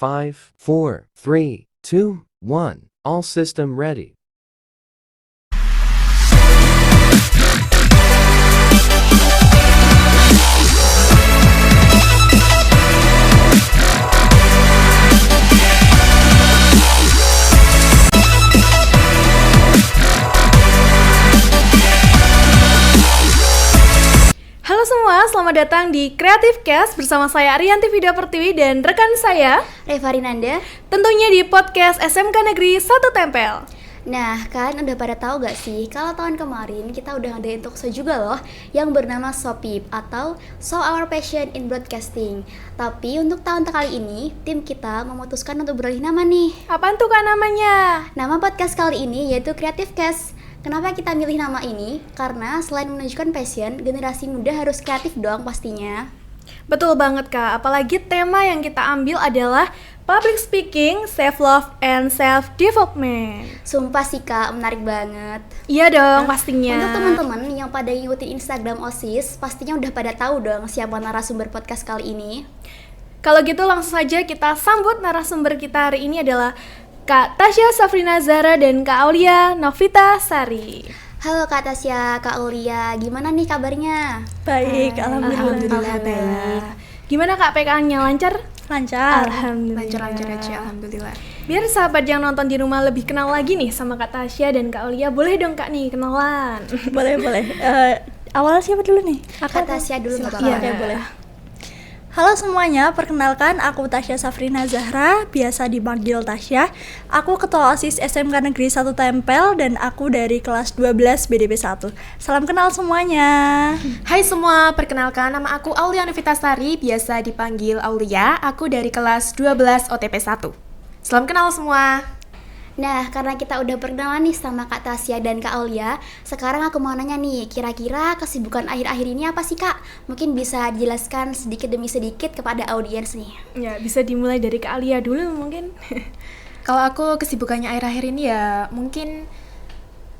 5, 4, 3, 2, 1. All system ready. Halo semua, selamat datang di Creative Cast bersama saya Ariyanti Vida Pertiwi dan rekan saya Reva Rinanda. tentunya di podcast SMK Negeri 1 Tempel. Nah, kan udah pada tahu gak sih kalau tahun kemarin kita udah ngadain talkshow juga loh yang bernama SOPIP atau Show Our Passion in Broadcasting. Tapi untuk tahun kali ini, tim kita memutuskan untuk beralih nama nih. Apaan tuh kak namanya? Nama podcast kali ini yaitu Creative Cast. Kenapa kita milih nama ini? Karena selain menunjukkan passion, generasi muda harus kreatif dong pastinya. Betul banget kak, apalagi tema yang kita ambil adalah public speaking, self-love, and self-development. Sumpah sih kak, menarik banget. Iya dong pastinya. Untuk teman-teman yang pada ngikutin Instagram OSIS, pastinya udah pada tahu dong siapa narasumber podcast kali ini. Kalau gitu langsung saja kita sambut narasumber kita hari ini adalah Kak Tasya Safrina Zahra dan Kak Aulia Novita Sari. Halo Kak Tasya, Kak Aulia, gimana nih kabarnya? Baik, Alhamdulillah baik. Gimana Kak PKN-nya lancar? lancar. Alhamdulillah. Lancar aja, alhamdulillah. Biar sahabat yang nonton di rumah lebih kenal lagi nih sama Kak Tasya dan Kak Aulia, boleh dong Kak nih kenalan. Boleh. Awal siapa dulu nih? Kak Tasya dulu nggak Iya, apa-apa. Oke, boleh. Halo semuanya, perkenalkan aku Tasya Safrina Zahra, biasa dipanggil Tasya. Aku Ketua OSIS SMK Negeri 1 Tempel dan aku dari kelas 12 BDP 1. Salam kenal semuanya. Hai semua, perkenalkan nama aku Aulia Novitasari, biasa dipanggil Aulia. Aku dari kelas 12 OTP 1. Salam kenal semua. Nah, karena kita udah perkenalan nih sama Kak Tasya dan Kak Aulia, sekarang aku mau nanya nih, kira-kira kesibukan akhir-akhir ini apa sih Kak? Mungkin bisa dijelaskan sedikit demi sedikit kepada audiens nih. Ya, bisa dimulai dari Kak Aulia dulu mungkin. Kalau aku kesibukannya akhir-akhir ini ya mungkin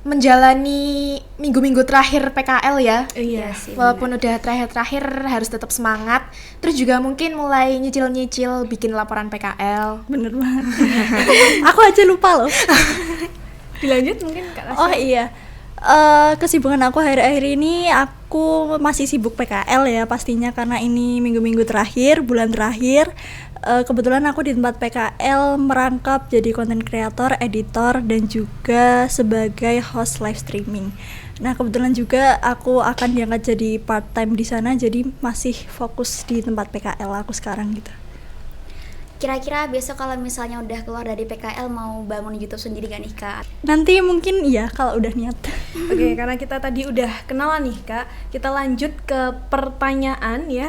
menjalani minggu-minggu terakhir PKL ya. Iya sih. Walaupun udah terakhir-terakhir harus tetap semangat. Terus juga mungkin mulai nyicil-nyicil bikin laporan PKL. Bener banget. Aku aja lupa loh. Dilanjut mungkin Kak Tasya. Oh iya. Kesibukan aku akhir-akhir ini aku masih sibuk PKL ya pastinya karena ini minggu-minggu terakhir, bulan terakhir. Kebetulan aku di tempat PKL merangkap jadi content creator, editor, dan juga sebagai host live streaming. Nah kebetulan juga aku akan diangkat jadi part time di sana, jadi masih fokus di tempat PKL aku sekarang gitu. Kira-kira besok kalau misalnya udah keluar dari PKL mau bangun YouTube sendiri gak nih Kak? Nanti mungkin iya kalau udah niat. Oke, karena kita tadi udah kenalan nih Kak, kita lanjut ke pertanyaan ya.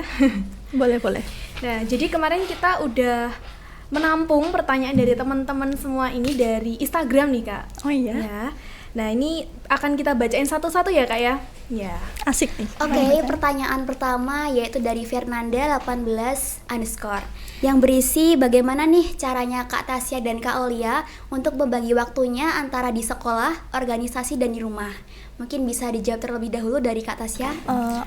Boleh. Nah, jadi kemarin kita udah menampung pertanyaan dari teman-teman semua ini dari Instagram nih Kak. Oh iya. Ya. Nah, ini akan kita bacain satu-satu ya Kak ya. Ya. Asik nih. Oke, pertanyaan pertama yaitu dari Fernanda 18 underscore yang berisi bagaimana nih caranya Kak Tasya dan Kak Aulia untuk membagi waktunya antara di sekolah, organisasi, dan di rumah. Mungkin bisa dijawab terlebih dahulu dari Kak Tasya.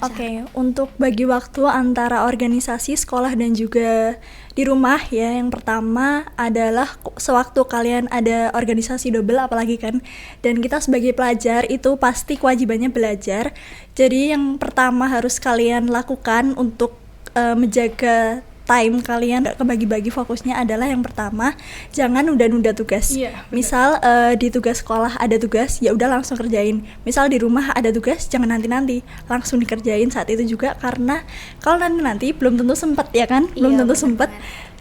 Oke, untuk bagi waktu antara organisasi, sekolah, dan juga di rumah ya, yang pertama adalah sewaktu kalian ada organisasi double apalagi kan, dan kita sebagai pelajar itu pasti kewajibannya belajar. Jadi yang pertama harus kalian lakukan untuk menjaga time kalian kebagi-bagi fokusnya adalah yang pertama jangan nunda-nunda tugas. Iya, bener. Misal di tugas sekolah ada tugas, ya udah langsung kerjain. Misal di rumah ada tugas, jangan nanti-nanti, langsung dikerjain saat itu juga karena kalau nanti belum tentu sempet ya kan, belum Iya, tentu bener sempet.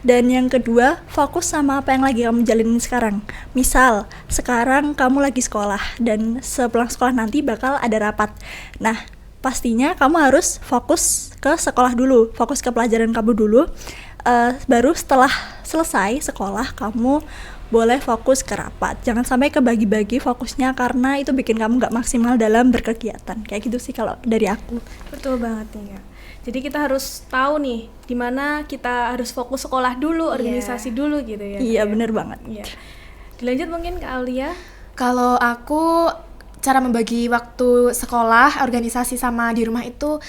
Dan yang kedua, fokus sama apa yang lagi kamu jalanin sekarang. Misal, sekarang kamu lagi sekolah dan sepulang sekolah nanti bakal ada rapat. Nah, pastinya kamu harus fokus ke sekolah dulu, fokus ke pelajaran kamu dulu. Baru setelah selesai sekolah, kamu boleh fokus ke rapat. Jangan sampai kebagi-bagi fokusnya karena itu bikin kamu gak maksimal dalam berkegiatan. Kayak gitu sih kalau dari aku. Betul banget nih Kak. Jadi kita harus tahu nih di mana kita harus fokus sekolah dulu, organisasi dulu gitu ya. Iya, Kak, ya? bener banget. Iya. Dilanjut mungkin Kak Aulia. Kalau aku cara membagi waktu sekolah, organisasi sama di rumah itu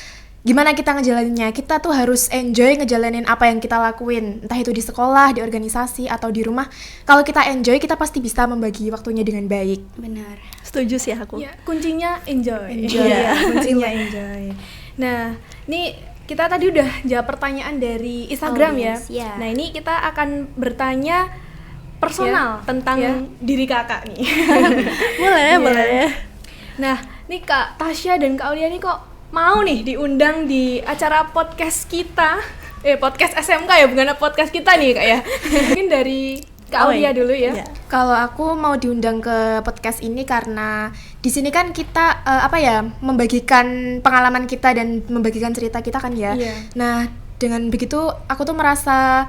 gimana kita ngejalaninnya. Kita tuh harus enjoy ngejalanin apa yang kita lakuin, entah itu di sekolah, di organisasi, atau di rumah. Kalau kita enjoy, kita pasti bisa membagi waktunya dengan baik. Benar. Setuju sih aku. Ya, kuncinya enjoy. Enjoy. Iya, kuncinya enjoy. Nah, ini kita tadi udah jawab pertanyaan dari Instagram Audience, ya. ya. Nah, ini kita akan bertanya personal tentang diri kakak nih. Boleh, Iya. boleh. Nah, nih Kak Tasya dan Kak Aulia nih kok mau nih diundang di acara podcast kita. Podcast SMK ya, bukan podcast kita nih Kak ya. Mungkin dari Kak Aulia dulu ya. Iya. Kalau aku mau diundang ke podcast ini karena di sini kan kita membagikan pengalaman kita dan membagikan cerita kita kan ya. Iya. Nah, dengan begitu aku tuh merasa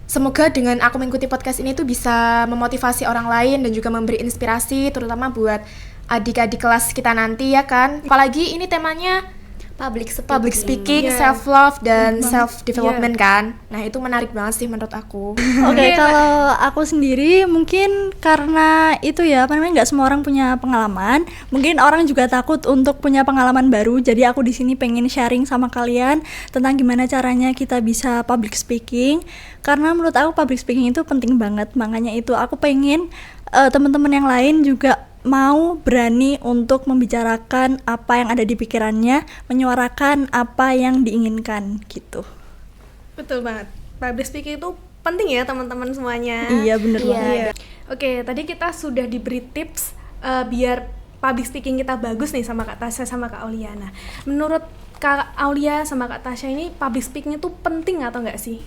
semoga dengan aku mengikuti podcast ini tuh bisa memotivasi orang lain dan juga memberi inspirasi terutama buat adik-adik kelas kita nanti ya kan. Apalagi ini temanya public speaking, Iya. self love dan self development kan. Nah, itu menarik banget sih menurut aku. Oke, kalau aku sendiri mungkin karena itu ya, apa namanya, nggak semua orang punya pengalaman. Mungkin orang juga takut untuk punya pengalaman baru. Jadi aku di sini pengen sharing sama kalian tentang gimana caranya kita bisa public speaking. Karena menurut aku public speaking itu penting banget. Makanya itu aku pengen teman-teman yang lain juga mau berani untuk membicarakan apa yang ada di pikirannya, menyuarakan apa yang diinginkan gitu. Betul banget. Public speaking itu penting ya teman-teman semuanya. Iya, bener Iya. banget. Iya. Oke, tadi kita sudah diberi tips biar public speaking kita bagus nih sama Kak Tasya sama Kak Aulia. Nah, menurut Kak Aulia sama Kak Tasya ini public speaking itu penting atau enggak sih?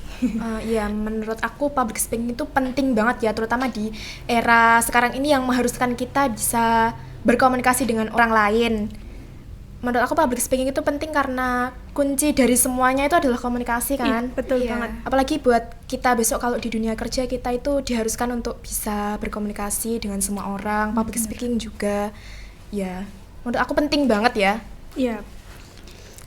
Ya, menurut aku public speaking itu penting banget ya, terutama di era sekarang ini yang mengharuskan kita bisa berkomunikasi dengan orang lain. Menurut aku public speaking itu penting karena kunci dari semuanya itu adalah komunikasi kan. betul Iya. banget. Apalagi buat kita besok kalau di dunia kerja kita itu diharuskan untuk bisa berkomunikasi dengan semua orang. Public speaking juga ya, menurut aku penting banget ya. Iya.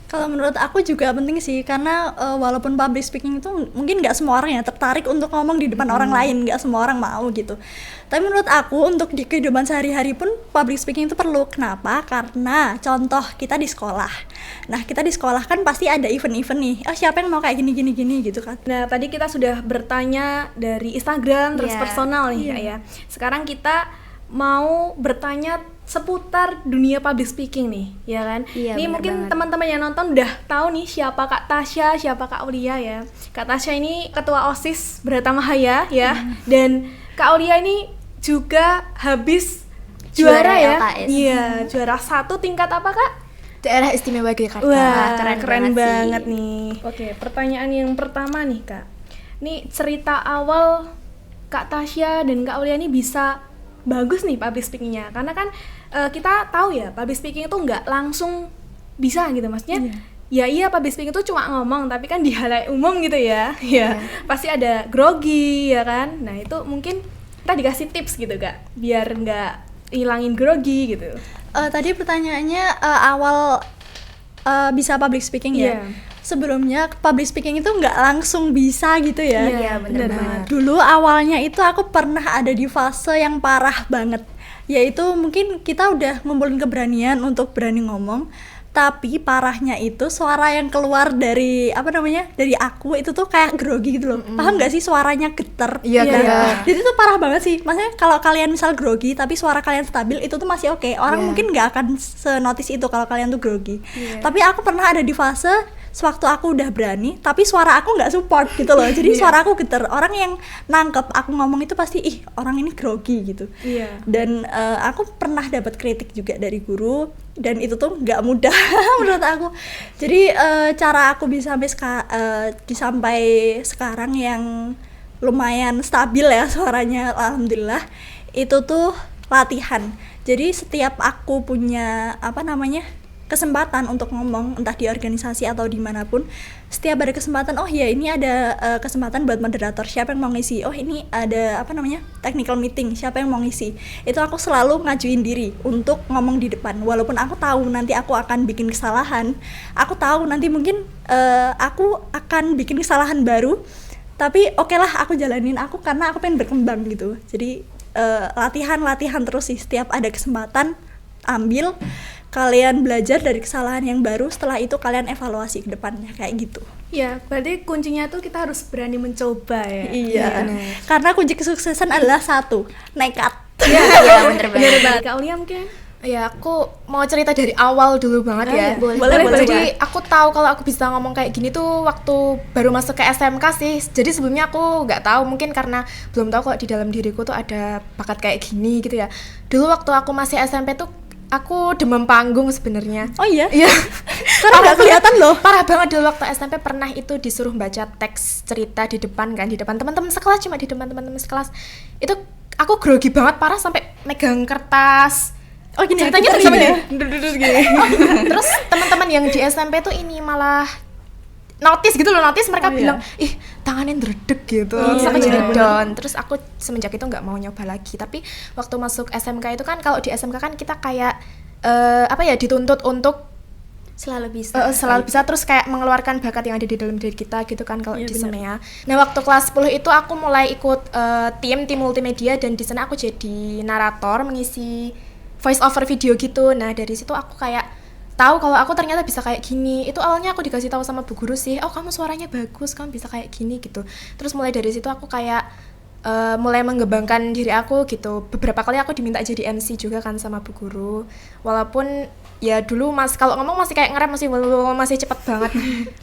Kalau menurut aku juga penting sih, karena walaupun public speaking itu mungkin nggak semua orang ya tertarik untuk ngomong di depan orang lain, nggak semua orang mau gitu. Tapi menurut aku untuk di kehidupan sehari-hari pun public speaking itu perlu. Kenapa? Karena contoh kita di sekolah. Nah, kita di sekolah kan pasti ada event-event nih. Oh, siapa yang mau kayak gini gitu kan. Nah, tadi kita sudah bertanya dari Instagram terus Iya. personal nih Kak ya. Sekarang kita mau bertanya seputar dunia public speaking nih, ya kan? Iya, Nih benar mungkin banget. teman-teman yang nonton udah tahu nih siapa Kak Tasya, siapa Kak Aulia ya. Kak Tasya ini ketua OSIS Bratamahaya ya, dan Kak Aulia ini juga habis juara ya. LKS. Iya, juara 1 tingkat apa Kak? Daerah Istimewa Yogyakarta. Wah, keren keren banget sih. banget nih. Oke, pertanyaan yang pertama nih Kak. Nih cerita awal Kak Tasya dan Kak Aulia ini bisa bagus nih public speakingnya, karena kan kita tahu ya public speaking itu nggak langsung bisa gitu, maksudnya ya iya public speaking itu cuma ngomong tapi kan di halayak umum gitu ya. Ya pasti ada grogi ya kan. Nah itu mungkin kita dikasih tips gitu Kak biar nggak hilangin grogi gitu. Tadi pertanyaannya awal bisa public speaking ya. Iya. Sebelumnya public speaking itu nggak langsung bisa gitu ya. Iya, benar banget. Dulu awalnya itu aku pernah ada di fase yang parah banget, yaitu mungkin kita udah ngumpulin keberanian untuk berani ngomong, tapi parahnya itu suara yang keluar dari dari aku itu tuh kayak grogi gitu loh. Paham nggak sih, suaranya getar? Iya, getar. Jadi itu parah banget sih. Maksudnya kalau kalian misal grogi tapi suara kalian stabil itu tuh masih oke. Orang mungkin nggak akan senotis itu kalau kalian tuh grogi. Tapi aku pernah ada di fase sewaktu aku udah berani tapi suara aku nggak support gitu loh. Jadi suara aku getar. Orang yang nangkep aku ngomong itu pasti orang ini grogi gitu. Iya. Dan aku pernah dapat kritik juga dari guru, dan itu tuh nggak mudah menurut aku. Jadi cara aku bisa sampai sekarang yang lumayan stabil ya suaranya, alhamdulillah, itu tuh latihan. Jadi setiap aku punya kesempatan untuk ngomong, entah di organisasi atau dimanapun, setiap ada kesempatan, oh ya ini ada kesempatan buat moderator, siapa yang mau ngisi, oh ini ada technical meeting, siapa yang mau ngisi, itu aku selalu ngajuin diri untuk ngomong di depan. Walaupun aku tahu nanti aku akan bikin kesalahan, aku tahu nanti mungkin aku akan bikin kesalahan baru, tapi oke lah aku jalanin karena aku pengen berkembang gitu. Jadi latihan terus sih, setiap ada kesempatan ambil. kalian belajar dari kesalahan yang baru, setelah itu kalian evaluasi ke depannya kayak gitu. Ya, berarti kuncinya tuh kita harus berani mencoba ya. Iya. Karena kunci kesuksesan adalah satu, nekat. Iya, bener banget. Bener banget. Kak Aulia mungkin? Ya, aku mau cerita dari awal dulu banget ya. boleh. Jadi aku tahu kalau aku bisa ngomong kayak gini tuh waktu baru masuk ke SMK sih. Jadi sebelumnya aku nggak tahu, mungkin karena belum tahu kalau di dalam diriku tuh ada bakat kayak gini gitu ya. Dulu waktu aku masih SMP tuh aku demam panggung sebenarnya. Oh iya? Iya. Karena nggak kelihatan loh. Parah banget dulu waktu SMP, pernah itu disuruh baca teks cerita di depan kan, di depan teman-teman sekelas, cuma di depan teman-teman sekelas. Itu aku grogi banget parah sampai megang kertas. Oh gini, Ceritanya kita tuh gini. gini. Terus teman-teman yang di SMP tuh ini malah notice gitu loh, mereka bilang, ih tangannya dredeg gitu, sampai jadi down. Terus aku semenjak itu nggak mau nyoba lagi. Tapi waktu masuk SMK itu kan, kalau di SMK kan kita kayak dituntut untuk Selalu bisa. terus kayak mengeluarkan bakat yang ada di dalam diri kita gitu kan kalau di SEMEA. Nah, waktu kelas 10 itu aku mulai ikut tim multimedia, dan di sana aku jadi narator, mengisi voice over video gitu. Nah, dari situ aku kayak tahu kalau aku ternyata bisa kayak gini. Itu awalnya aku dikasih tahu sama bu guru sih, oh kamu suaranya bagus, kamu bisa kayak gini gitu. Terus mulai dari situ aku kayak mulai mengembangkan diri aku gitu. Beberapa kali aku diminta jadi MC juga kan sama bu guru. Walaupun ya dulu kalau ngomong masih kayak ngerem, masih cepet banget.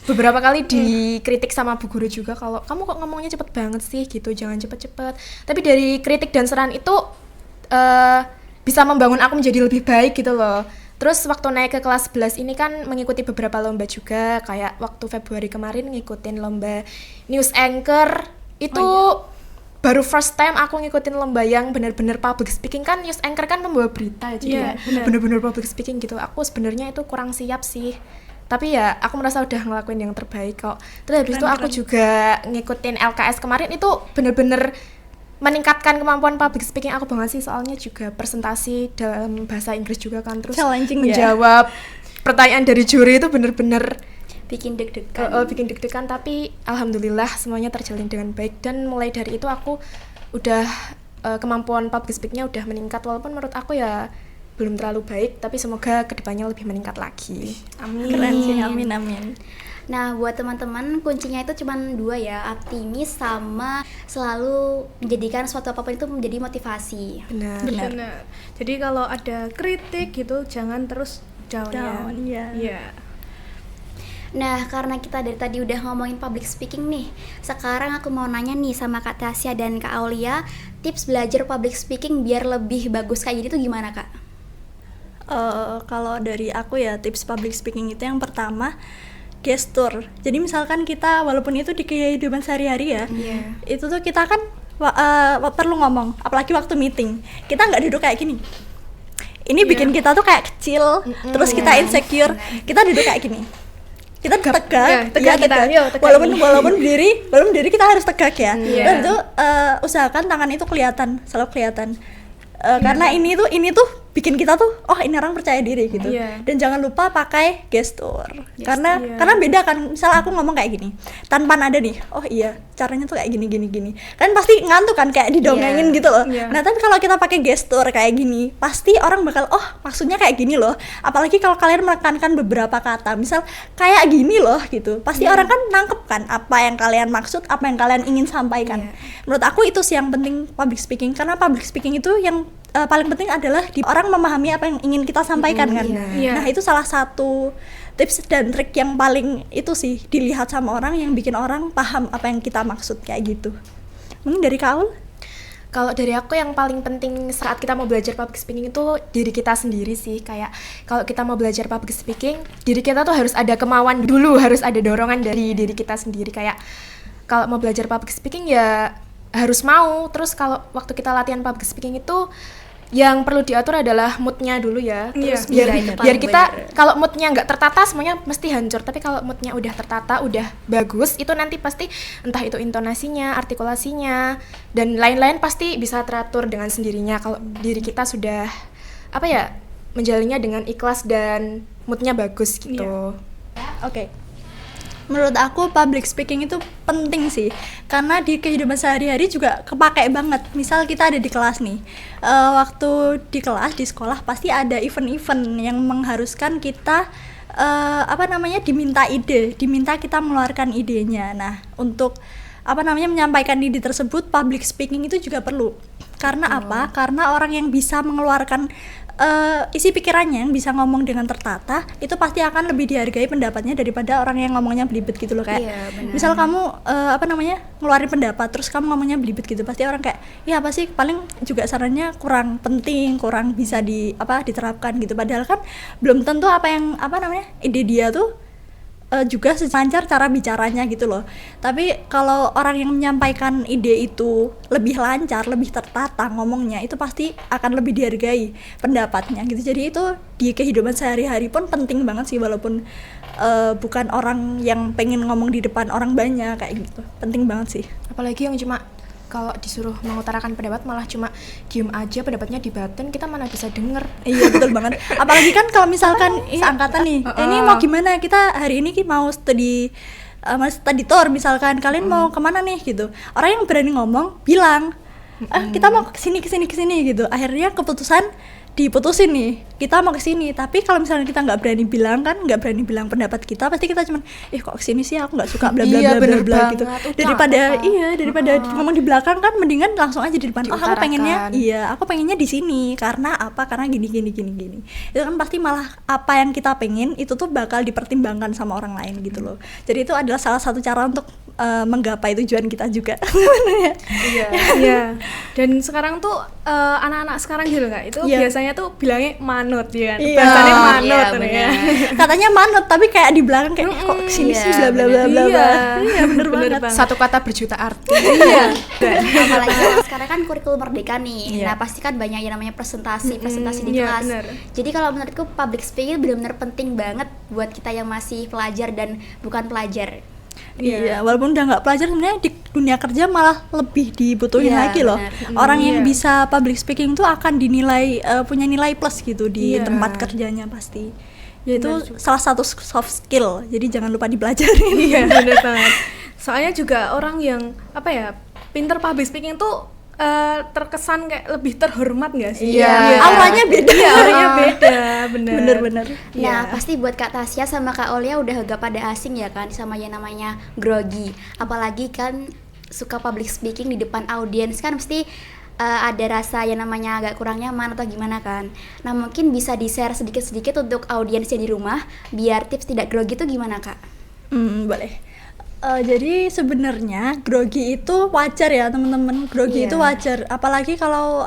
Beberapa kali dikritik sama bu guru juga, kalau kamu kok ngomongnya cepet banget sih gitu, jangan cepet-cepet. Tapi dari kritik dan saran itu bisa membangun aku menjadi lebih baik gitu loh. Terus waktu naik ke kelas 11 ini kan mengikuti beberapa lomba juga, kayak waktu Februari kemarin ngikutin lomba News Anchor. Itu baru first time aku ngikutin lomba yang benar-benar public speaking. Kan News Anchor kan membawa berita ya, jadi benar-benar public speaking gitu. Aku sebenarnya itu kurang siap sih, tapi ya aku merasa udah ngelakuin yang terbaik kok. Terus habis itu aku juga ngikutin LKS kemarin, itu benar-benar meningkatkan kemampuan public speaking aku banget sih, soalnya juga presentasi dalam bahasa Inggris juga kan, terus Challenging menjawab pertanyaan dari juri itu bener-bener bikin deg-degan. Tapi alhamdulillah semuanya terjalin dengan baik, dan mulai dari itu aku udah kemampuan public speakingnya udah meningkat, walaupun menurut aku ya belum terlalu baik, tapi semoga kedepannya lebih meningkat lagi. Amin. Keren sih, amin. Nah, buat teman-teman, kuncinya itu cuma 2 ya, optimis sama selalu menjadikan suatu apapun itu menjadi motivasi. Benar. Jadi kalau ada kritik gitu, jangan terus down ya. Iya. Nah, karena kita dari tadi udah ngomongin public speaking nih, sekarang aku mau nanya nih sama Kak Tasya dan Kak Aulia, tips belajar public speaking biar lebih bagus kayak gitu gimana, Kak? Kalau dari aku ya, tips public speaking itu yang pertama, gestur. Jadi misalkan kita walaupun itu di kehidupan sehari-hari ya, itu tuh kita kan perlu ngomong, apalagi waktu meeting. Kita nggak duduk kayak gini. Ini bikin kita tuh kayak kecil, terus kita insecure. Kita duduk kayak gini. Kita tegak, tegak. Walaupun berdiri kita harus tegak ya. Dan itu usahakan tangan itu selalu kelihatan. Karena ini tuh bikin kita tuh, oh ini orang percaya diri gitu. Dan jangan lupa pakai gestur. Karena beda kan, misal aku ngomong kayak gini, tanpa nada nih, oh iya caranya tuh kayak gini. Kan pasti ngantuk kan, kayak didongengin gitu loh. Nah tapi kalau kita pakai gestur kayak gini, pasti orang bakal, oh maksudnya kayak gini loh. Apalagi kalau kalian menekankan beberapa kata, misal kayak gini loh gitu, pasti orang kan nangkep kan apa yang kalian maksud, apa yang kalian ingin sampaikan. Menurut aku itu sih yang penting public speaking, karena public speaking itu yang paling penting adalah orang memahami apa yang ingin kita sampaikan kan. Nah itu salah satu tips dan trik yang paling itu sih dilihat sama orang, yang bikin orang paham apa yang kita maksud kayak gitu. Mungkin dari Kaul? Kalau dari aku yang paling penting saat kita mau belajar public speaking itu diri kita sendiri sih. Kayak kalau kita mau belajar public speaking, diri kita tuh harus ada kemauan dulu, harus ada dorongan dari diri kita sendiri. Kayak kalau mau belajar public speaking ya harus mau. Terus kalau waktu kita latihan public speaking itu yang perlu diatur adalah moodnya dulu ya. Terus biar kita kalau moodnya nggak tertata semuanya mesti hancur. Tapi kalau moodnya udah tertata, udah bagus, itu nanti pasti entah itu intonasinya, artikulasinya, dan lain-lain pasti bisa teratur dengan sendirinya. Kalau diri kita sudah menjalannya dengan ikhlas dan moodnya bagus gitu. Oke. Menurut aku public speaking itu penting sih, karena di kehidupan sehari-hari juga kepake banget. Misal kita ada di kelas nih, waktu di kelas di sekolah pasti ada event-event yang mengharuskan kita diminta ide, diminta kita mengeluarkan idenya. Nah, untuk menyampaikan ide tersebut, public speaking itu juga perlu. Karena apa? Karena orang yang bisa mengeluarkan isi pikirannya, yang bisa ngomong dengan tertata, itu pasti akan lebih dihargai pendapatnya daripada orang yang ngomongnya belibet gitu loh. Kayak misal kamu ngeluarin pendapat terus kamu ngomongnya belibet gitu, pasti orang kayak ya apa sih, paling juga sarannya kurang penting, kurang bisa diterapkan gitu. Padahal kan belum tentu ide dia tuh juga selancar cara bicaranya gitu loh. Tapi kalau orang yang menyampaikan ide itu lebih lancar, lebih tertata ngomongnya, itu pasti akan lebih dihargai pendapatnya gitu. Jadi itu di kehidupan sehari-hari pun penting banget sih, walaupun bukan orang yang pengen ngomong di depan orang banyak kayak gitu. Penting banget sih. Apalagi yang cuma kalau disuruh mengutarakan pendapat malah cuma diem aja, pendapatnya dibatin, kita mana bisa denger. Iya betul banget. Apalagi kan kalau misalkan seangkatan nih, ini mau gimana, kita hari ini mau study tour misalkan, kalian mau kemana nih gitu. Orang yang berani ngomong bilang, kita mau kesini gitu. Akhirnya keputusan diputusin nih, kita mau kesini. Tapi kalau misalnya kita nggak berani bilang pendapat kita, pasti kita cuman kok kesini sih, aku nggak suka bla bla bla bla bla gitu. Daripada ngomong di belakang kan mendingan langsung aja di depan. Aku pengennya di sini karena apa, karena gini. Itu kan pasti malah apa yang kita pengen itu tuh bakal dipertimbangkan sama orang lain gitu loh. Jadi itu adalah salah satu cara untuk menggapai tujuan kita juga. Iya. Dan sekarang tuh anak-anak sekarang gitu Kak, itu biasanya tuh bilangnya manut ya kan. Bahasanya manut ya. Katanya manut tapi kayak di belakang kayak kok kesini sih bla bla bla bla. Iya bener banget. Satu kata berjuta arti. Iya. Apalagi kalau sekarang kan kurikulum merdeka nih. Nah, pasti kan banyak yang namanya presentasi di kelas. Bener. Jadi kalau menurutku public speaking benar-benar penting banget buat kita yang masih pelajar dan bukan pelajar. Iya, walaupun udah nggak pelajar, sebenarnya di dunia kerja malah lebih dibutuhin lagi loh. Orang yang bisa public speaking tuh akan dinilai punya nilai plus gitu di tempat kerjanya pasti. Yaitu salah satu soft skill, jadi jangan lupa dipelajarin. Iya, bener banget. Soalnya juga orang yang pinter public speaking tuh terkesan kayak lebih terhormat nggak sih? Iya. Auranya beda. Auranya beda, bener. Nah, pasti buat Kak Tasya sama Kak Aulia udah agak pada asing ya kan sama yang namanya grogi. Apalagi kan suka public speaking di depan audiens kan mesti ada rasa yang namanya agak kurang nyaman atau gimana kan. Nah, mungkin bisa di-share sedikit-sedikit untuk audiensnya di rumah biar tips tidak grogi itu gimana, Kak? Boleh. Jadi sebenarnya grogi itu wajar ya teman-teman. Grogi itu wajar, apalagi kalau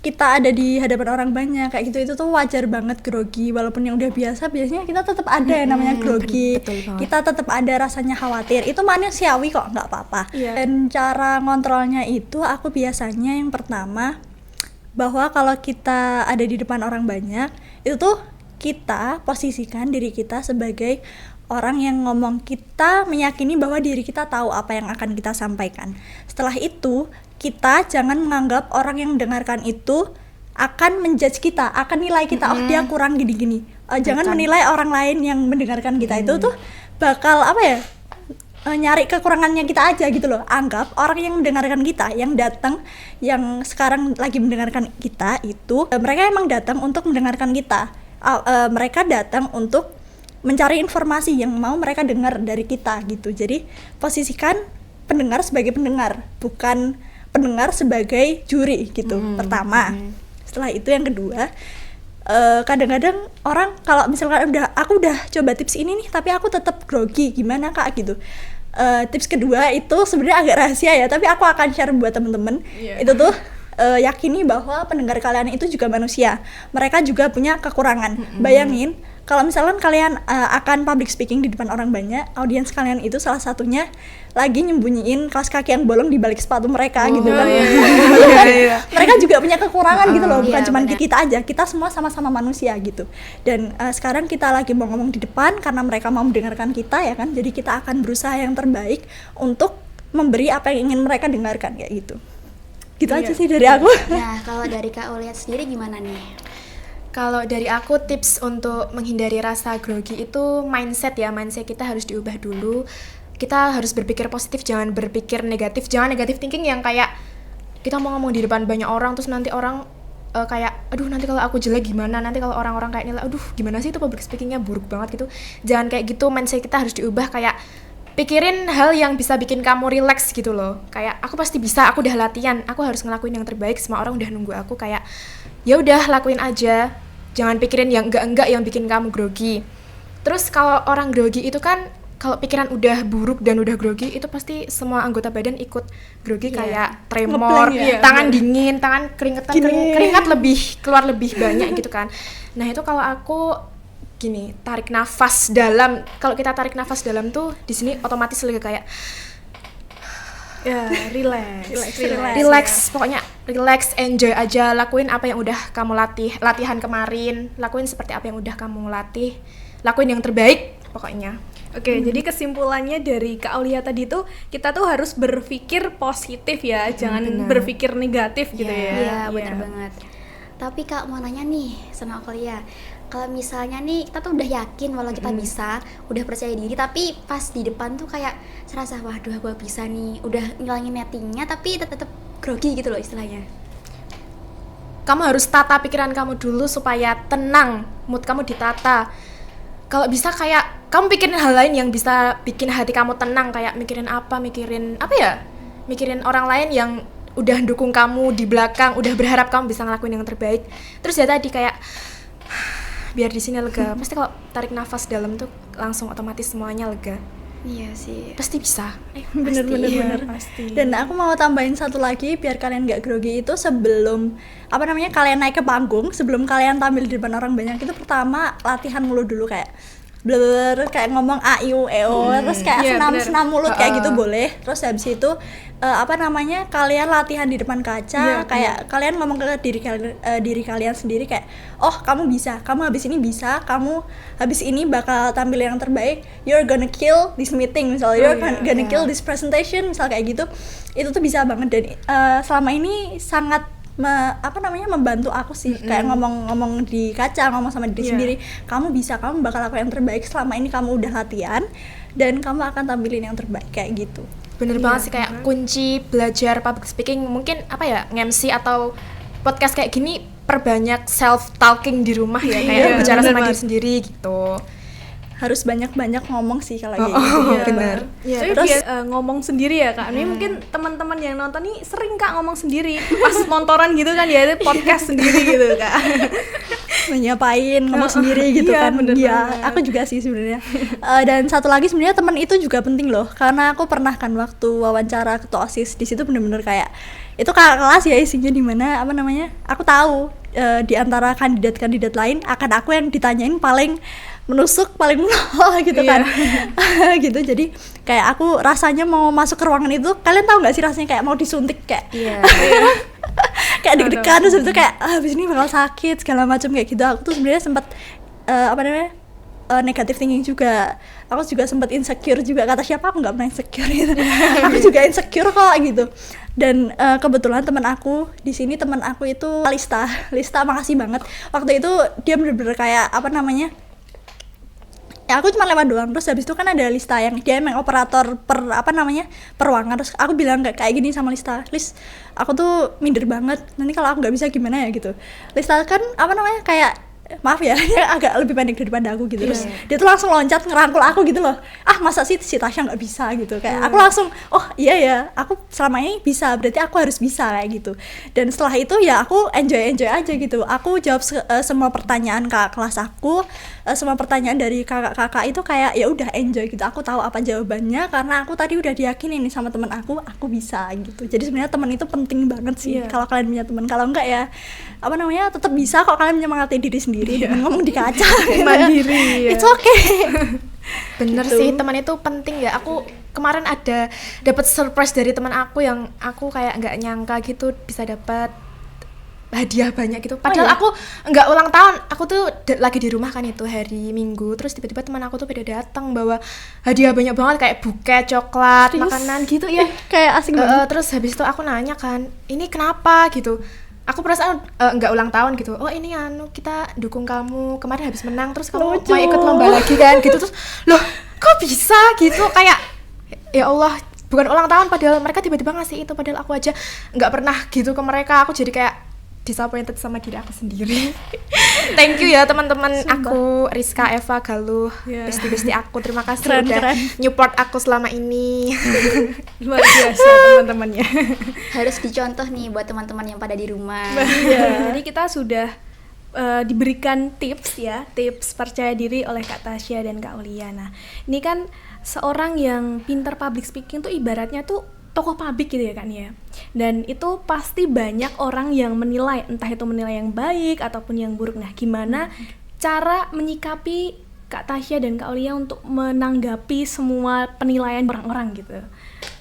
kita ada di hadapan orang banyak kayak gitu, itu tuh wajar banget grogi. Walaupun yang udah biasanya kita tetap ada yang namanya grogi. Kita tetap ada rasanya khawatir. Itu manusiawi kok, nggak apa-apa. Dan cara ngontrolnya itu aku biasanya yang pertama, bahwa kalau kita ada di depan orang banyak, itu tuh kita posisikan diri kita sebagai orang yang ngomong. Kita meyakini bahwa diri kita tahu apa yang akan kita sampaikan. Setelah itu, kita jangan menganggap orang yang mendengarkan itu akan menjudge kita, akan nilai kita, dia kurang gini-gini. Jangan menilai orang lain yang mendengarkan kita. Itu tuh bakal nyari kekurangannya kita aja gitu loh. Anggap orang yang mendengarkan kita, yang datang, yang sekarang lagi mendengarkan kita itu, mereka emang datang untuk mendengarkan kita. Mereka datang untuk mencari informasi yang mau mereka dengar dari kita gitu. Jadi posisikan pendengar sebagai pendengar, bukan pendengar sebagai juri gitu. Pertama. Setelah itu yang kedua, kadang-kadang orang kalau misalkan aku udah coba tips ini nih tapi aku tetap grogi, gimana Kak gitu. Tips kedua itu sebenarnya agak rahasia ya, tapi aku akan share buat temen-temen. Itu tuh yakini bahwa pendengar kalian itu juga manusia. Mereka juga punya kekurangan. Bayangin kalau misalkan kalian akan public speaking di depan orang banyak, audiens kalian itu salah satunya lagi nyembunyiin kaos kaki yang bolong di balik sepatu mereka gitu kan. Mereka juga punya kekurangan gitu loh, bukan cuma kita aja, kita semua sama-sama manusia gitu. Dan sekarang kita lagi mau ngomong di depan karena mereka mau mendengarkan kita ya kan. Jadi kita akan berusaha yang terbaik untuk memberi apa yang ingin mereka dengarkan kayak gitu. Gitu aja sih dari aku. Nah, kalau dari Kak Aulia sendiri gimana nih? Kalau dari aku tips untuk menghindari rasa grogi itu mindset ya, mindset kita harus diubah dulu. Kita harus berpikir positif, jangan berpikir negatif, jangan negatif thinking yang kayak kita mau ngomong di depan banyak orang terus nanti orang kayak aduh nanti kalau aku jelek gimana, nanti kalau orang-orang kayak nilai aduh gimana sih itu public speakingnya buruk banget gitu. Jangan kayak gitu, mindset kita harus diubah, kayak pikirin hal yang bisa bikin kamu relax gitu loh. Kayak aku pasti bisa, aku udah latihan, aku harus ngelakuin yang terbaik, semua orang udah nunggu aku, kayak ya udah lakuin aja. Jangan pikirin yang enggak yang bikin kamu grogi. Terus kalau orang grogi itu kan kalau pikiran udah buruk dan udah grogi itu pasti semua anggota badan ikut grogi, kayak tremor, Ngeblank ya? tangan dingin, tangan keringetan, keringat lebih keluar lebih banyak gitu kan. Nah itu kalau aku gini, tarik nafas dalam. Kalau kita tarik nafas dalam tuh di sini otomatis lagi kayak Ya, relax. relax, pokoknya relax, enjoy aja, lakuin apa yang udah kamu latihan kemarin, lakuin seperti apa yang udah kamu latih, lakuin yang terbaik pokoknya. Oke, jadi kesimpulannya dari Kak Aulia tadi tuh kita tuh harus berpikir positif ya, jangan benar. berpikir negatif gitu ya. Iya, benar banget. Tapi Kak mau nanya nih sama Aulia, kalau misalnya nih kita tuh udah yakin walau kita bisa, udah percaya diri, tapi pas di depan tuh kayak serasa waduh gue bisa nih, udah ngilangin nettingnya tapi tetap grogi gitu loh istilahnya. Kamu harus tata pikiran kamu dulu supaya tenang, mood kamu ditata. Kalau bisa kayak kamu pikirin hal lain yang bisa bikin hati kamu tenang, kayak mikirin apa ya, mikirin orang lain yang udah dukung kamu di belakang, udah berharap kamu bisa ngelakuin yang terbaik. Terus ya tadi kayak biar di sini lega. Pasti kalau tarik nafas dalam tuh langsung otomatis semuanya lega. Iya sih. Pasti bisa. Bener. Pasti. Dan aku mau tambahin satu lagi biar kalian gak grogi itu, sebelum kalian naik ke panggung, sebelum kalian tampil di depan orang banyak itu pertama latihan mulut dulu, kayak blur, kayak ngomong a i u e o, terus kayak senam mulut kayak gitu boleh. Terus habis itu kalian latihan di depan kaca, kayak kalian ngomong ke diri kalian sendiri kayak oh kamu bisa, kamu habis ini bisa, kamu habis ini bakal tampil yang terbaik, you're gonna kill this meeting misalnya, you're gonna kill this presentation misal kayak gitu. Itu tuh bisa banget, dan selama ini sangat membantu aku sih, kayak ngomong di kaca, ngomong sama diri sendiri, kamu bisa, kamu bakal lakukan yang terbaik, selama ini kamu udah latihan dan kamu akan tampilin yang terbaik kayak gitu. Bener banget sih, kayak kunci belajar public speaking mungkin nge-MC atau podcast kayak gini, perbanyak self talking di rumah ya, kayak bicara sama diri sendiri gitu. Harus banyak-banyak ngomong sih kalau kayak gitu. Bener. Ya, terus biar, ngomong sendiri ya Kak. Ini mungkin teman-teman yang nonton nih sering Kak ngomong sendiri pas montoran gitu kan ya, ada podcast sendiri gitu Kak. Menyapain ngomong sendiri gitu Iya, kan. bener Iya, banget. aku juga sih sebenarnya. Dan satu lagi sebenarnya teman itu juga penting loh, karena aku pernah kan waktu wawancara ketua OSIS di situ bener-bener kayak itu kakak kelas ya isinya, dimana aku tahu di antara kandidat-kandidat lain akan aku yang ditanyain paling menusuk, paling menol gitu kan. Gitu, jadi kayak aku rasanya mau masuk ke ruangan itu, kalian tahu nggak sih rasanya kayak mau disuntik, kayak kayak deg-degan, terus habis itu kayak habis ini bakal sakit segala macam kayak gitu. Aku tuh sebenarnya sempat negative thinking juga, aku juga sempat insecure juga, kata siapa aku nggak pernah insecure gitu. Aku juga insecure kok gitu. Dan kebetulan teman aku di sini, teman aku itu Lista, makasih banget. Waktu itu dia bener-bener kayak ya aku cuma lewat doang, terus habis itu kan ada Lista yang dia emang operator per ruangan. Terus aku bilang kayak gini sama Lista, Lis, aku tuh minder banget, nanti kalau aku nggak bisa gimana ya gitu. Lista kan kayak maaf ya, dia agak lebih pendek daripada aku gitu. Terus dia tuh langsung loncat ngerangkul aku gitu loh, masa sih si Tasya nggak bisa gitu. Kayak aku langsung oh iya ya, aku selama ini bisa, berarti aku harus bisa kayak gitu. Dan setelah itu ya aku enjoy aja gitu. Aku jawab semua pertanyaan kakak kelas aku, semua pertanyaan dari kakak-kakak itu kayak ya udah enjoy gitu. Aku tahu apa jawabannya karena aku tadi udah diyakinin nih sama teman aku bisa gitu. Jadi sebenarnya teman itu penting banget sih kalau kalian punya teman. Kalau enggak ya tetap bisa kok kalian menyemangati diri sendiri dengan ngomong di kaca gitu. Mandiri ya. It's okay. Bener Gitu. sih, teman itu penting ya. Aku kemarin dapat surprise dari teman aku yang aku kayak nggak nyangka gitu bisa dapat hadiah banyak gitu. Padahal aku nggak ulang tahun, aku tuh lagi di rumah kan itu hari Minggu, terus tiba-tiba teman aku tuh pada datang bawa hadiah banyak banget kayak buket, coklat, makanan gitu ya. Kayak asik banget. Terus habis itu aku nanya kan, ini kenapa gitu. aku perasaan nggak ulang tahun gitu. Oh ini kita dukung kamu kemarin habis menang terus kamu Lucu. mau ikut lomba lagi kan gitu. Terus loh kok bisa gitu, kayak ya Allah, bukan ulang tahun padahal mereka tiba-tiba ngasih itu, padahal aku aja nggak pernah gitu ke mereka. Aku jadi kayak disappointed sama diri aku sendiri. Thank you ya teman-teman aku, Rizka, Eva, Galuh, besti-besti aku. Terima kasih Keren, udah keren. nyupport aku selama ini. Luar biasa teman-temannya. Harus dicontoh nih buat teman-teman yang pada di rumah. Jadi kita sudah diberikan tips ya, tips percaya diri oleh Kak Tasya dan Kak Aulia. Nah, ini kan seorang yang pintar public speaking tuh ibaratnya tuh tokoh publik gitu ya kan ya. Dan itu pasti banyak orang yang menilai, entah itu menilai yang baik ataupun yang buruk. Nah, gimana cara menyikapi Kak Tasya dan Kak Aulia untuk menanggapi semua penilaian orang-orang gitu?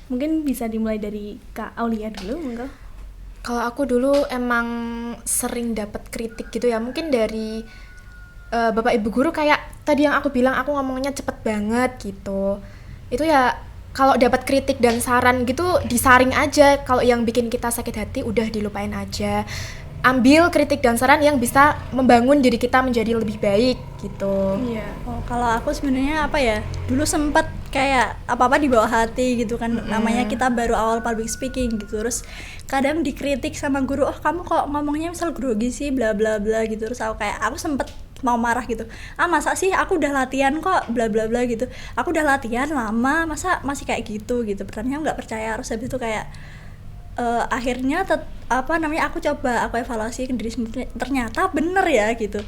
Mungkin bisa dimulai dari Kak Aulia dulu, monggo. Kalau aku dulu emang sering dapat kritik gitu ya, mungkin dari bapak ibu guru, kayak tadi yang aku bilang aku ngomongnya cepet banget gitu. Itu ya kalau dapat kritik dan saran gitu disaring aja. Kalau yang bikin kita sakit hati udah dilupain aja. Ambil kritik dan saran yang bisa membangun diri kita menjadi lebih baik gitu. Iya. Oh, kalau aku sebenarnya apa ya, dulu sempat kayak apa-apa dibawa hati gitu kan. Namanya kita baru awal public speaking gitu, terus kadang dikritik sama guru, oh kamu kok ngomongnya misal grogi sih bla bla bla gitu. Terus aku sempet mau marah gitu, masa sih aku udah latihan kok bla bla bla gitu, aku udah latihan lama masa masih kayak gitu. Pertanyaan nggak percaya. Terus habis itu kayak akhirnya aku coba, aku evaluasi ke diri sendiri, ternyata bener ya gitu.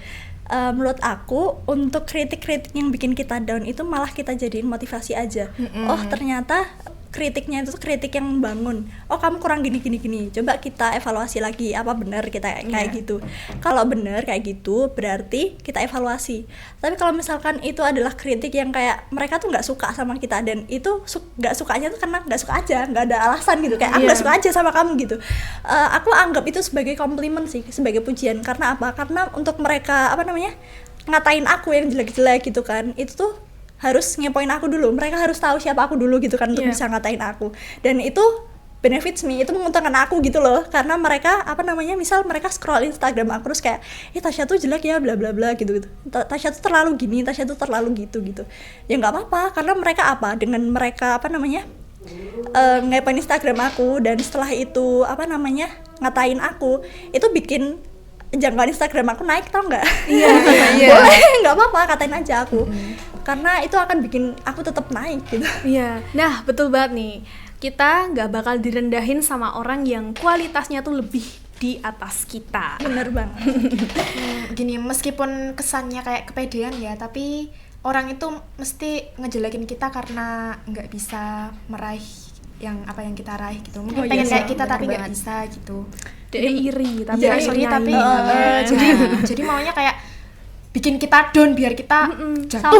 Menurut aku untuk kritik-kritik yang bikin kita down itu malah kita jadiin motivasi aja. Oh ternyata kritiknya itu kritik yang membangun. Oh kamu kurang gini, coba kita evaluasi lagi, apa benar kita kayak gitu. Kalau benar kayak gitu berarti kita evaluasi. Tapi kalau misalkan itu adalah kritik yang kayak mereka tuh nggak suka sama kita, dan itu nggak sukanya tuh karena nggak suka aja, nggak ada alasan gitu, kayak aku nggak suka aja sama kamu gitu. Aku anggap itu sebagai komplimen sih, sebagai pujian. Karena apa? Karena untuk mereka ngatain aku yang jelek-jelek gitu kan, itu tuh harus ngepoin aku dulu, mereka harus tahu siapa aku dulu gitu kan, untuk bisa ngatain aku. Dan itu benefits me, itu menguntungkan aku gitu loh, karena mereka misal mereka scroll Instagram aku terus kayak Tasya tuh jelek ya bla bla bla gitu. Tasya tuh terlalu gini, Tasya tuh terlalu gitu. Ya nggak apa-apa, karena mereka dengan mereka ngepoin Instagram aku, dan setelah itu ngatain aku, itu bikin jangkauan Instagram aku naik, tau nggak? Iya. Boleh, nggak apa-apa, katain aja aku. Karena itu akan bikin aku tetap naik gitu. Iya. Nah, betul banget nih. Kita nggak bakal direndahin sama orang yang kualitasnya tuh lebih di atas kita. Bener banget. Gini, meskipun kesannya kayak kepedean ya, tapi orang itu mesti ngejelekin kita karena nggak bisa meraih yang kita raih gitu. Mungkin pengen kayak kita tapi nggak bisa gitu. Dia iri, tapi Dia iri tapi jadi maunya kayak bikin kita down biar kita jatuh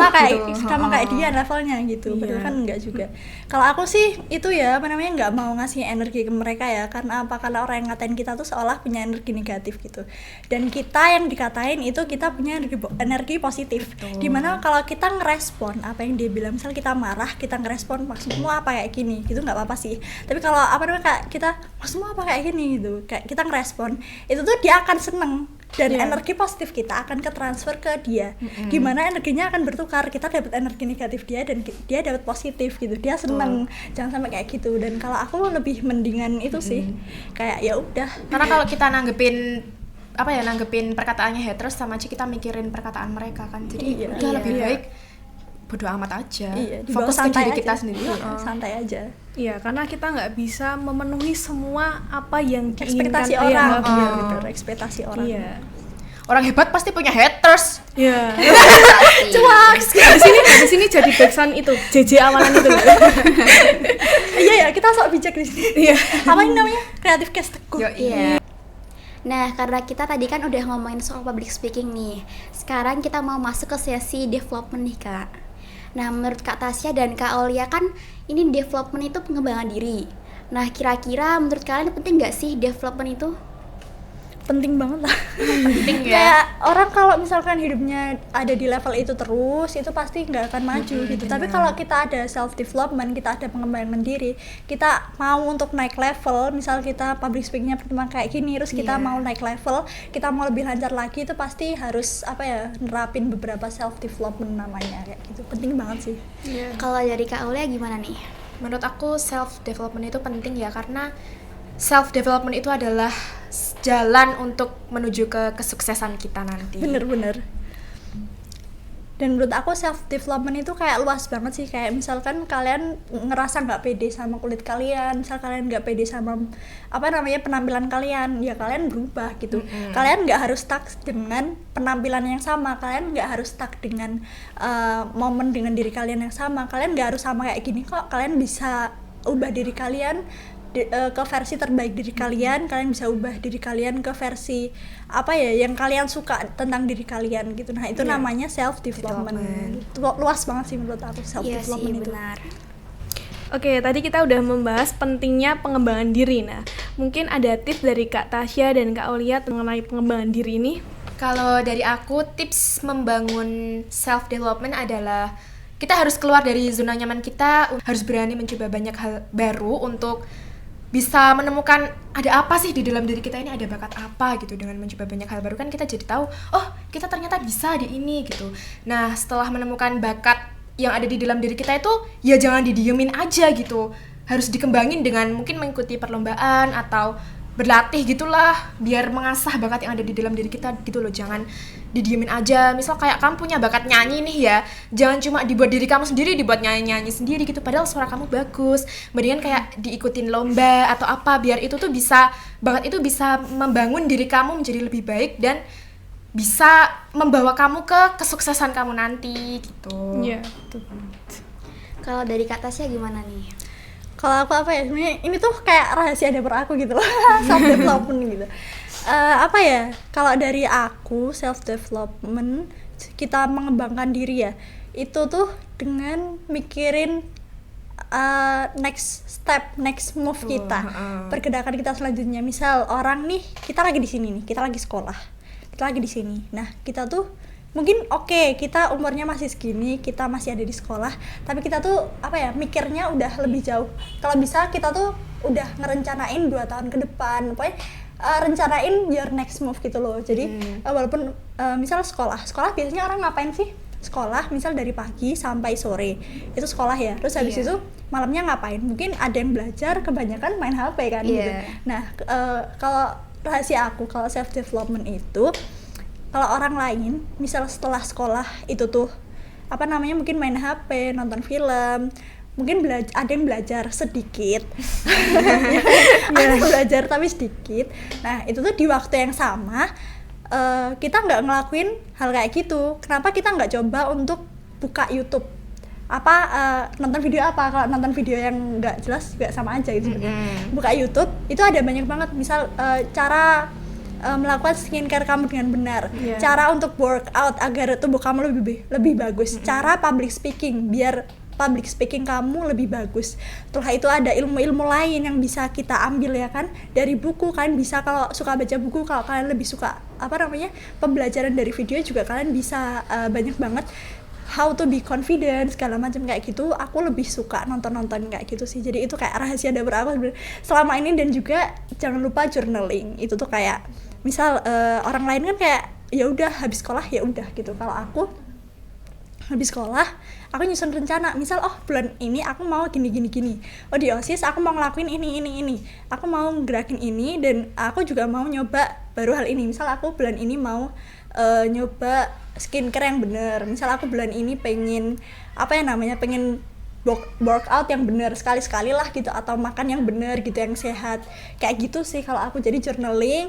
sama kayak dia levelnya gitu. Padahal kan enggak juga. Kalau aku sih itu ya nggak mau ngasih energi ke mereka ya. Karena apa? Kalau orang yang ngatain kita tuh seolah punya energi negatif gitu. Dan kita yang dikatain itu kita punya energi positif. Dimana kalau kita ngerespon apa yang dia bilang, misal kita marah, kita ngerespon maksudmu apa kayak gini, gitu nggak apa-apa sih. Tapi kalau kayak kita maksudmu apa kayak gini gitu, kayak kita ngerespon, itu tuh dia akan seneng. Dan energi positif kita akan ketransfer ke dia. Gimana energinya akan bertukar, kita dapat energi negatif dia dan dia dapat positif gitu, dia seneng. Jangan sampai kayak gitu. Dan kalau aku lebih mendingan itu sih, kayak ya udah, karena kalau kita nanggepin perkataannya haters, sama aja kita mikirin perkataan mereka kan. Jadi udah lebih baik bodo amat aja, fokus ke diri kita sendiri. Santai aja. Iya, karena kita nggak bisa memenuhi semua apa yang diinginkan Ekspektasi orang. Betul, ekspektasi orang. Iya. Orang hebat pasti punya haters. Iya. Cuak. Di sini jadi backsound itu JJ awalan itu. Iya ya, kita sok bijak di sini. Iya. Apa ini namanya? Kreatif cast teguh. Iya. Nah, karena kita tadi kan udah ngomongin soal public speaking nih. Sekarang kita mau masuk ke sesi development nih, Kak. Nah, menurut Kak Tasya dan Kak Aulia kan ini development itu pengembangan diri. Nah, kira-kira menurut kalian penting nggak sih development itu? penting banget lah. Penting ya. Kayak orang kalau misalkan hidupnya ada di level itu terus, itu pasti nggak akan maju gitu. Tapi kalau kita ada self development, kita ada pengembangan diri, kita mau untuk naik level, misal kita public speakingnya pertama kayak gini, terus kita mau naik level, kita mau lebih lancar lagi, itu pasti harus nerapin beberapa self development namanya kayak gitu. Penting banget sih. Kalau dari Kak Aulia gimana nih? Menurut aku self development itu penting ya, karena self development itu adalah jalan untuk menuju ke kesuksesan kita nanti. Bener-bener. Dan menurut aku self development itu kayak luas banget sih. Kayak misalkan kalian ngerasa nggak pede sama kulit kalian, misal kalian nggak pede sama penampilan kalian, ya kalian berubah gitu. Kalian nggak harus stuck dengan penampilan yang sama, kalian nggak harus stuck dengan momen dengan diri kalian yang sama, kalian nggak harus sama kayak gini kok. Kalian bisa ubah diri kalian ke versi terbaik diri kalian bisa ubah diri kalian ke versi yang kalian suka tentang diri kalian gitu. Nah itu namanya self development. Luas banget sih menurut aku self development itu. Benar. Oke, tadi kita udah membahas pentingnya pengembangan diri. Nah, mungkin ada tips dari Kak Tasya dan Kak Aulia mengenai pengembangan diri ini? Kalau dari aku, tips membangun self development adalah kita harus keluar dari zona nyaman kita, harus berani mencoba banyak hal baru untuk bisa menemukan ada apa sih di dalam diri kita ini, ada bakat apa gitu. Dengan mencoba banyak hal baru kan kita jadi tahu, oh kita ternyata bisa di ini gitu. Nah setelah menemukan bakat yang ada di dalam diri kita itu, ya jangan didiemin aja gitu, harus dikembangin dengan mungkin mengikuti perlombaan atau berlatih gitulah, biar mengasah bakat yang ada di dalam diri kita gitu loh. Jangan didiemin aja. Misal kayak kamu punya bakat nyanyi nih ya, jangan cuma dibuat diri kamu sendiri, dibuat nyanyi-nyanyi sendiri gitu, padahal suara kamu bagus. Mendingan kayak diikutin lomba atau apa, biar itu tuh bisa, bakat itu bisa membangun diri kamu menjadi lebih baik dan bisa membawa kamu ke kesuksesan kamu nanti gitu. Iya, Kalau dari Kak Tasya gimana nih? Kalau aku sebenarnya ini tuh kayak rahasia dapur aku gitu loh. Self development gitu. Kalau dari aku self development, kita mengembangkan diri ya, itu tuh dengan mikirin next step, next move kita, pergerakan kita selanjutnya. Misal orang nih, kita lagi di sini nih, kita lagi sekolah, kita lagi di sini. Nah kita tuh mungkin kita umurnya masih segini, kita masih ada di sekolah, tapi kita tuh mikirnya udah lebih jauh. Kalau bisa kita tuh udah ngerencanain 2 tahun ke depan, rencanain your next move gitu loh. Jadi walaupun misal sekolah biasanya orang ngapain sih? Sekolah misal dari pagi sampai sore itu sekolah ya, terus habis itu malamnya ngapain? Mungkin ada yang belajar, kebanyakan main HP kan gitu. Nah kalau rahasia aku kalau self development itu, kalau orang lain misal setelah sekolah itu tuh mungkin main HP, nonton film, mungkin ada yang belajar sedikit, ada yang belajar tapi sedikit. Nah itu tuh di waktu yang sama kita nggak ngelakuin hal kayak gitu. Kenapa kita nggak coba untuk buka YouTube? Nonton video apa? Kalau nonton video yang nggak jelas juga sama aja gitu. Buka YouTube itu ada banyak banget. Misal cara melakukan skincare kamu dengan benar, cara untuk workout agar tubuh kamu lebih bagus, cara public speaking biar public speaking kamu lebih bagus. Setelah itu ada ilmu-ilmu lain yang bisa kita ambil ya kan, dari buku. Kalian bisa, kalau suka baca buku, kalau kalian lebih suka pembelajaran dari video juga, kalian bisa banyak banget how to be confident segala macam kayak gitu. Aku lebih suka nonton kayak gitu sih. Jadi itu kayak rahasia dapur aku selama ini. Dan juga jangan lupa journaling. Itu tuh kayak misal orang lain kan kayak ya udah habis sekolah ya udah gitu. Kalau aku habis sekolah aku nyusun rencana. Misal bulan ini aku mau gini. Oh di OSIS aku mau ngelakuin ini. Aku mau gerakin ini dan aku juga mau nyoba baru hal ini. Misal aku bulan ini mau nyoba skincare yang bener. Misal aku bulan ini pengen pengen workout yang bener sekali-sekali lah gitu, atau makan yang bener gitu, yang sehat kayak gitu sih kalau aku. Jadi journaling,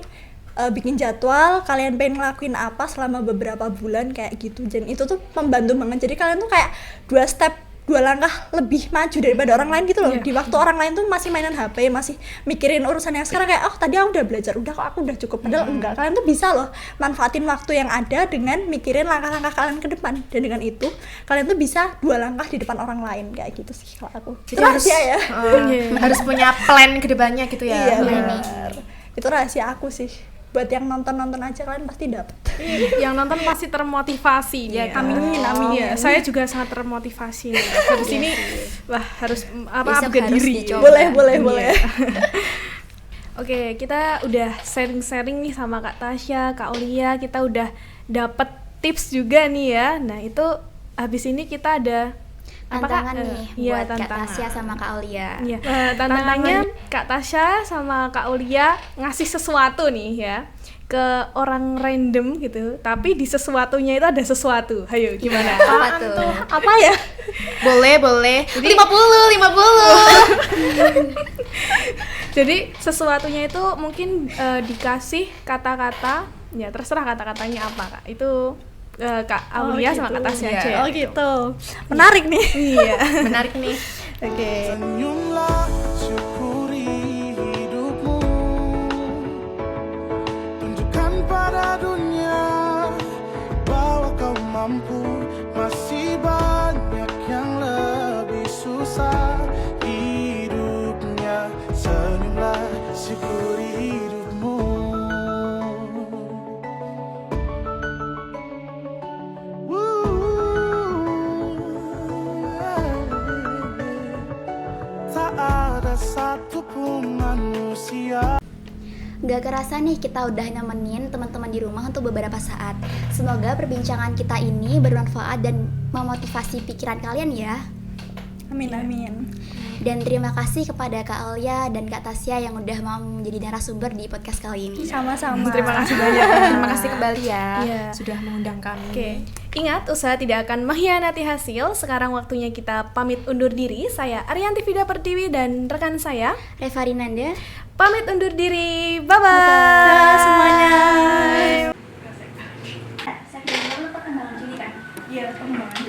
bikin jadwal kalian pengen ngelakuin apa selama beberapa bulan kayak gitu. Dan itu tuh membantu banget. Jadi kalian tuh kayak 2 langkah lebih maju daripada orang lain gitu loh. Di waktu orang lain tuh masih mainan HP, masih mikirin urusan yang sekarang, kayak tadi aku udah belajar, udah kok aku udah cukup. Padahal enggak, kalian tuh bisa loh manfaatin waktu yang ada dengan mikirin langkah-langkah kalian ke depan. Dan dengan itu kalian tuh bisa 2 langkah di depan orang lain kayak gitu sih kalau aku. Jadi rahasia ya. Harus punya plan ke depannya gitu ya. Iya benar. Itu rahasia aku sih. buat yang nonton aja kalian pasti dapet. Yang nonton pasti termotivasi nih. Iya, Amin. amin. Iya, saya juga sangat termotivasi nih. Habis ini wah harus Besok upgrade harus diri. dicoba. Boleh. Oke, kita udah sharing-sharing nih sama Kak Tasya, Kak Aulia, kita udah dapet tips juga nih ya. Nah, itu habis ini kita ada apa, Kak? Tantangan nih Iya, buat Kak tantangan. Tasya sama Kak Aulia. Iya. Tantangannya Kak Tasya sama Kak Aulia ngasih sesuatu nih ya ke orang random gitu, tapi di sesuatunya itu ada sesuatu. Ayo, gimana? Apa tuh? Apa ya? Boleh. 50. Jadi sesuatunya itu mungkin dikasih kata-kata, ya terserah kata-katanya apa, Kak. Itu Kak Aulia sama Kak Tasya aja. Oh gitu. Menarik nih. Iya. Menarik nih. Oke. Senyumlah, syukuri hidupmu. Tunjukkan pada dunia bahwa kau mampu. Masih banyak yang lebih susah hidupnya. Senyumlah, syukuri hidupmu. Tak ada satupun manusia. Gak kerasa nih kita udah nemenin teman-teman di rumah untuk beberapa saat. Semoga perbincangan kita ini bermanfaat dan memotivasi pikiran kalian ya. Amin. Dan terima kasih kepada Kak Aulia dan Kak Tasya yang udah mau menjadi narasumber di podcast kali ini. Sama-sama. Terima kasih banyak. Terima kasih kembali ya Iya. sudah mengundang kami. Oke, ingat usaha tidak akan mengkhianati hasil. Sekarang waktunya kita pamit undur diri. Saya Arianti Vida Pertiwi dan rekan saya Reva Rinanda. pamit undur diri. Bye bye. Dadah semuanya. Iya, kamu dulu.